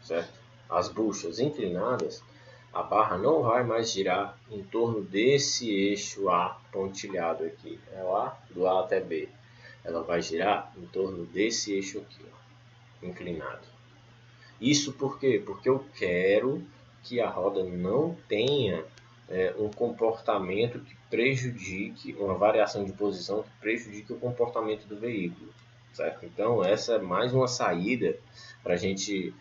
certo? As buchas inclinadas, a barra não vai mais girar em torno desse eixo A pontilhado aqui, é lá do A até B. Ela vai girar em torno desse eixo aqui, ó, inclinado. Isso por quê? Porque eu quero que a roda não tenha um comportamento que prejudique, uma variação de posição que prejudique o comportamento do veículo, certo? Então essa é mais uma saída para a gente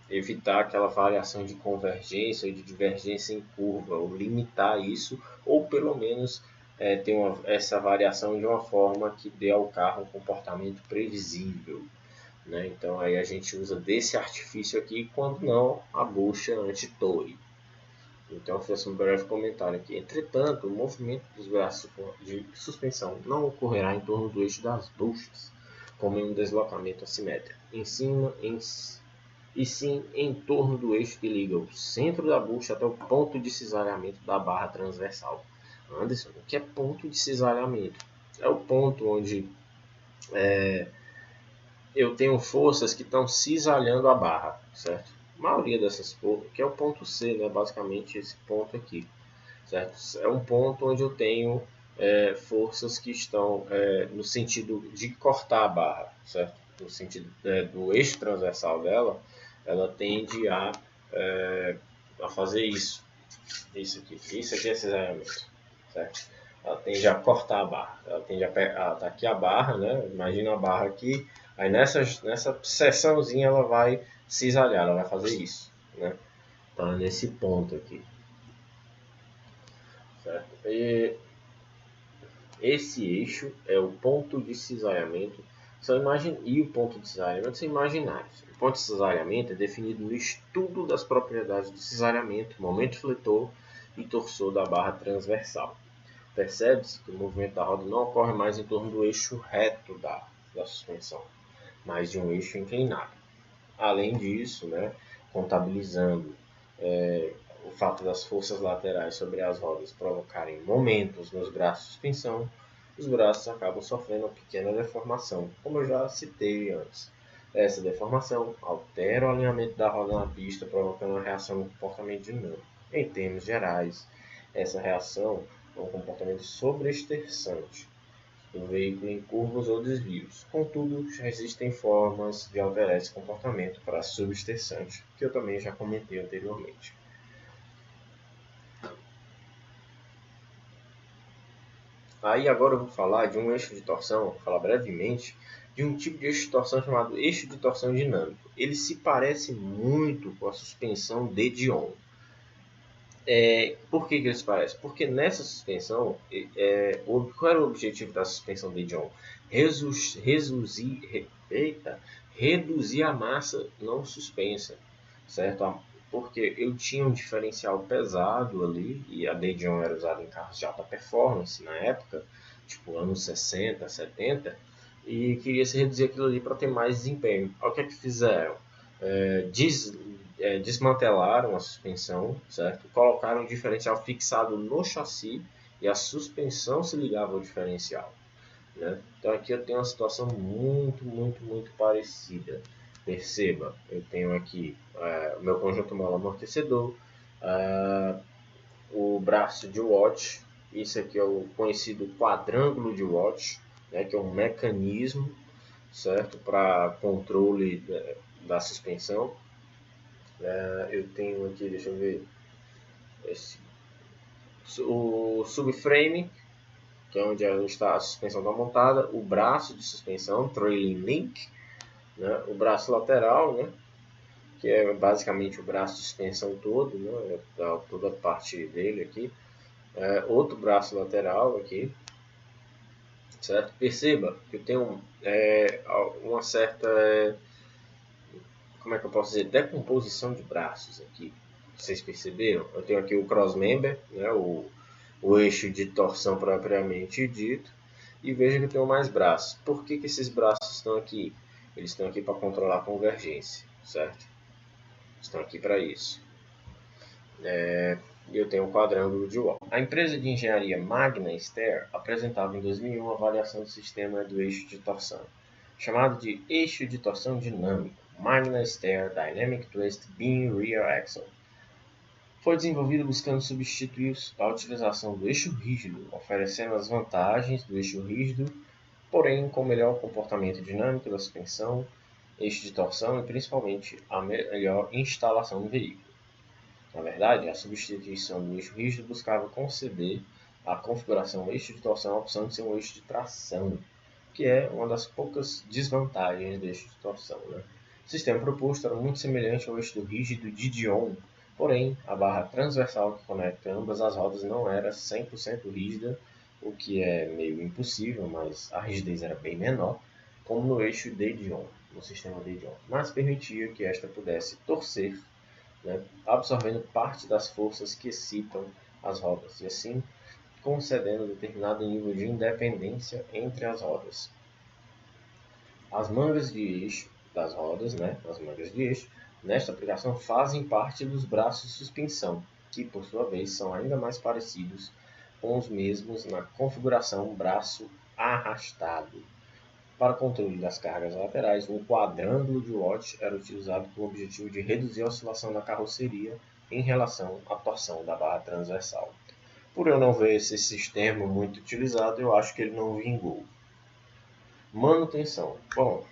evitar aquela variação de convergência ou de divergência em curva, ou limitar isso, ou pelo menos ter essa variação de uma forma que dê ao carro um comportamento previsível, né? Então aí a gente usa desse artifício aqui, quando não a bucha anti-torre. Então faço um breve comentário aqui. Entretanto, o movimento dos braços de suspensão não ocorrerá em torno do eixo das buchas, como em um deslocamento assimétrico, e sim em torno do eixo que liga o centro da bucha até o ponto de cisalhamento da barra transversal. Anderson, o que é ponto de cisalhamento? É o ponto onde eu tenho forças que estão cisalhando a barra, certo? A maioria dessas forças, que é o ponto C, né? Basicamente esse ponto aqui, certo? É um ponto onde eu tenho forças que estão no sentido de cortar a barra, certo? No sentido do eixo transversal dela, ela tende a fazer isso. Isso aqui é cisalhamento, certo? Ela tende a cortar a barra. Ela tende a pegar, tá aqui a barra, né? Imagina a barra aqui. Aí nessa seçãozinha ela vai cisalhar, ela vai fazer isso, né? Então é nesse ponto aqui, certo? E esse eixo é o ponto de cisalhamento. E o ponto de cisalhamento são imaginários. O ponto de cisalhamento é definido no estudo das propriedades do cisalhamento, momento fletor e torçor da barra transversal. Percebe-se que o movimento da roda não ocorre mais em torno do eixo reto da suspensão, mas de um eixo inclinado. Além disso, né, contabilizando o fato das forças laterais sobre as rodas provocarem momentos nos braços de suspensão, os braços acabam sofrendo uma pequena deformação, como eu já citei antes. Essa deformação altera o alinhamento da roda na pista, provocando uma reação no comportamento dinâmico. Em termos gerais, essa reação é um comportamento sobreextersante do veículo em curvas ou desvios. Contudo, já existem formas de alterar esse comportamento para subextersante, que eu também já comentei anteriormente. Aí agora eu vou falar de um eixo de torção, vou falar brevemente, de um tipo de eixo de torção chamado eixo de torção dinâmico. Ele se parece muito com a suspensão de Dion. Por que ele se parece? Porque nessa suspensão, qual era o objetivo da suspensão de Dion? Reduzir a massa não suspensa, certo? Porque eu tinha um diferencial pesado ali, e a De Dion era usada em carros de alta performance na época, tipo anos 60, 70, e queria se reduzir aquilo ali para ter mais desempenho. Olha o que é que fizeram? Desmantelaram a suspensão, certo? Colocaram um diferencial fixado no chassi e a suspensão se ligava ao diferencial, né? Então aqui eu tenho uma situação muito parecida. Perceba, eu tenho aqui o meu conjunto mola-amortecedor, o braço de Watt, isso aqui é o conhecido quadrângulo de Watt, né, que é um mecanismo, certo, para controle da suspensão. Eu tenho aqui, deixa eu ver, esse O subframe, que é onde a suspensão está montada, o braço de suspensão, trailing link, né? O braço lateral, né? Que é basicamente o braço de suspensão todo, né? Toda a parte dele aqui. Outro braço lateral aqui, certo? Perceba que eu tenho uma certa, como é que eu posso dizer, decomposição de braços aqui. Vocês perceberam? Eu tenho aqui o crossmember, né? O eixo de torção propriamente dito, e veja que eu tenho mais braços. Por que esses braços estão aqui? Eles estão aqui para controlar a convergência, certo? Estão aqui para isso. E eu tenho um quadrângulo de Watt. A empresa de engenharia Magna Steyr apresentava em 2001 uma avaliação do sistema do eixo de torção, chamado de eixo de torção dinâmico, Magna Steyr Dynamic Twist Beam Rear Axle. Foi desenvolvido buscando substituir a utilização do eixo rígido, oferecendo as vantagens do eixo rígido, porém com melhor comportamento dinâmico da suspensão, eixo de torção e principalmente a melhor instalação no veículo. Na verdade, a substituição do eixo rígido buscava conceder à configuração eixo de torção a opção de ser um eixo de tração, que é uma das poucas desvantagens do eixo de torção. Né? O sistema proposto era muito semelhante ao eixo rígido de Dion, porém a barra transversal que conecta ambas as rodas não era 100% rígida, o que é meio impossível, mas a rigidez era bem menor, como no eixo de Dion, no sistema de Dion, mas permitia que esta pudesse torcer, né, absorvendo parte das forças que excitam as rodas, e assim concedendo determinado nível de independência entre as rodas. As mangas de eixo das rodas, né, as mangas de eixo, nesta aplicação fazem parte dos braços de suspensão, que por sua vez são ainda mais parecidos com os mesmos na configuração braço arrastado. Para controle das cargas laterais, um quadrângulo de Watt era utilizado com o objetivo de reduzir a oscilação da carroceria em relação à torção da barra transversal. Por eu não ver esse sistema muito utilizado, eu acho que ele não vingou. Manutenção. Bom,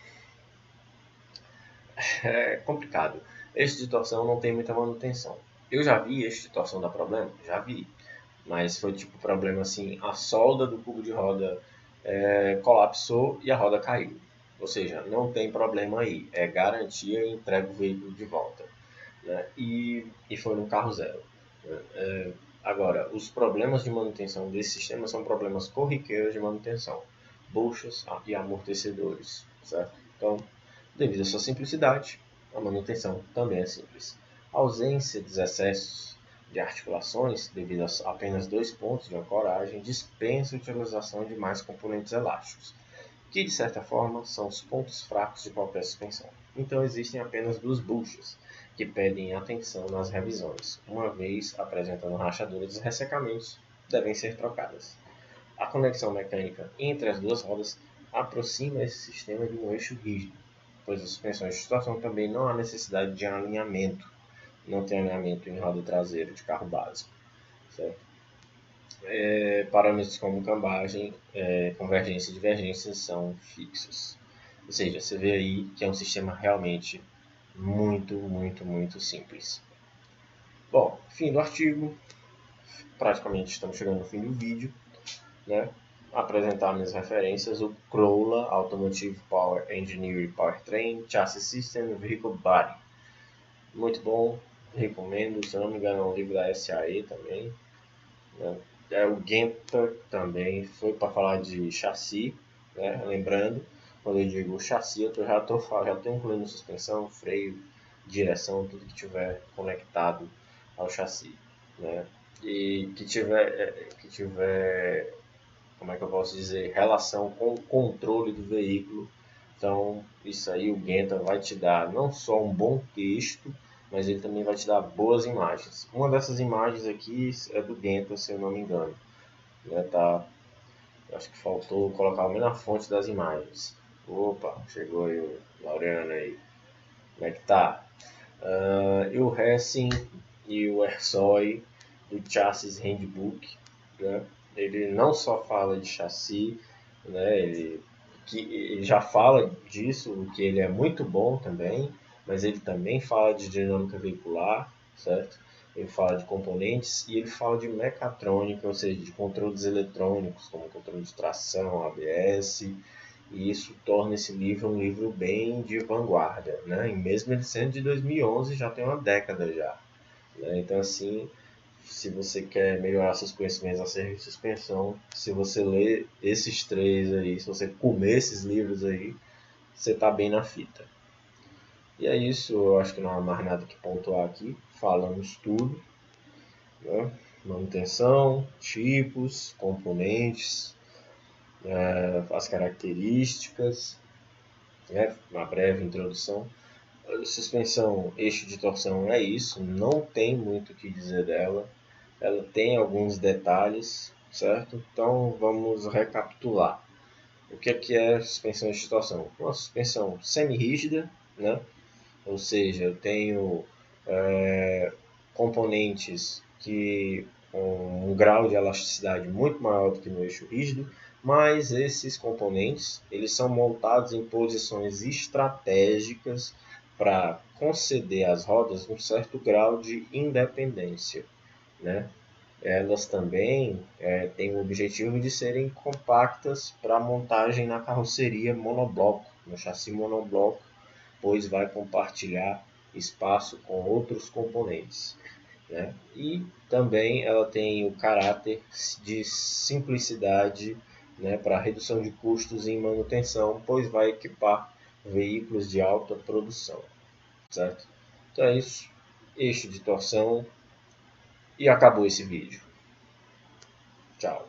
é complicado. Eixo de torção não tem muita manutenção. Eu já vi eixo de torção dar problema? Já vi. Mas foi tipo problema assim, a solda do cubo de roda colapsou e a roda caiu. Ou seja, não tem problema aí. É garantia e entrega o veículo de volta. Né? E foi no carro zero. Né? Agora, os problemas de manutenção desse sistema são problemas corriqueiros de manutenção. Buchas e amortecedores. Certo? Então, devido à sua simplicidade, a manutenção também é simples. A ausência dos excessos de articulações, devido a apenas 2 pontos de ancoragem, dispensa a utilização de mais componentes elásticos, que de certa forma são os pontos fracos de qualquer suspensão. Então existem apenas 2 buchas, que pedem atenção nas revisões, uma vez apresentando rachaduras e ressecamentos, devem ser trocadas. A conexão mecânica entre as duas rodas aproxima esse sistema de um eixo rígido, pois as suspensões de situação também não há necessidade de alinhamento, não tem alinhamento em roda traseira de carro básico. Certo? Parâmetros como cambagem, convergência e divergência são fixos. Ou seja, você vê aí que é um sistema realmente muito simples. Bom, fim do artigo. Praticamente estamos chegando no fim do vídeo. Né? Apresentar minhas referências: o Corolla Automotive Power Engineering Powertrain Chassis System Vehicle Body. Muito bom, recomendo. Se eu não me engano, é um livro da SAE também. Né? O Genta também foi para falar de chassi. Né? Lembrando, quando eu digo chassi, eu já estou incluindo suspensão, freio, direção, tudo que tiver conectado ao chassi. Né? E que tiver, como é que eu posso dizer, relação com o controle do veículo. Então, isso aí o Genta vai te dar não só um bom texto, mas ele também vai te dar boas imagens. Uma dessas imagens aqui é do Genta, se eu não me engano. Né, tá? Acho que faltou colocar o menos na fonte das imagens. Opa, chegou aí o Laureano aí. Como é que tá? E o Hessing e o Ersoy do Chassis Handbook. Né? Ele não só fala de chassi, né? Ele já fala disso, que ele é muito bom também, mas ele também fala de dinâmica veicular, certo? ele fala de componentes e ele fala de mecatrônica, ou seja, de controles eletrônicos, como controle de tração, ABS, e isso torna esse livro um livro bem de vanguarda, né? E mesmo ele sendo de 2011, já tem uma década já, né? Então, assim, se você quer melhorar seus conhecimentos acerca de suspensão, se você ler esses três aí, se você comer esses livros aí, você está bem na fita. E é isso, eu acho que não há mais nada que pontuar aqui. Falamos tudo, né? Manutenção, tipos, componentes, as características, né? Uma breve introdução. A suspensão eixo de torção é isso, não tem muito o que dizer dela. Ela tem alguns detalhes, certo? Então vamos recapitular. O que é suspensão eixo de torção? Uma suspensão semi-rígida, né? Ou seja, eu tenho componentes que com um grau de elasticidade muito maior do que no eixo rígido, mas esses componentes eles são montados em posições estratégicas para conceder às rodas um certo grau de independência, né? Elas também têm o objetivo de serem compactas para montagem na carroceria monobloco, no chassi monobloco, pois vai compartilhar espaço com outros componentes, né? E também ela tem o caráter de simplicidade, né, para redução de custos em manutenção, pois vai equipar veículos de alta produção, certo? Então é isso, eixo de torção e acabou esse vídeo. Tchau.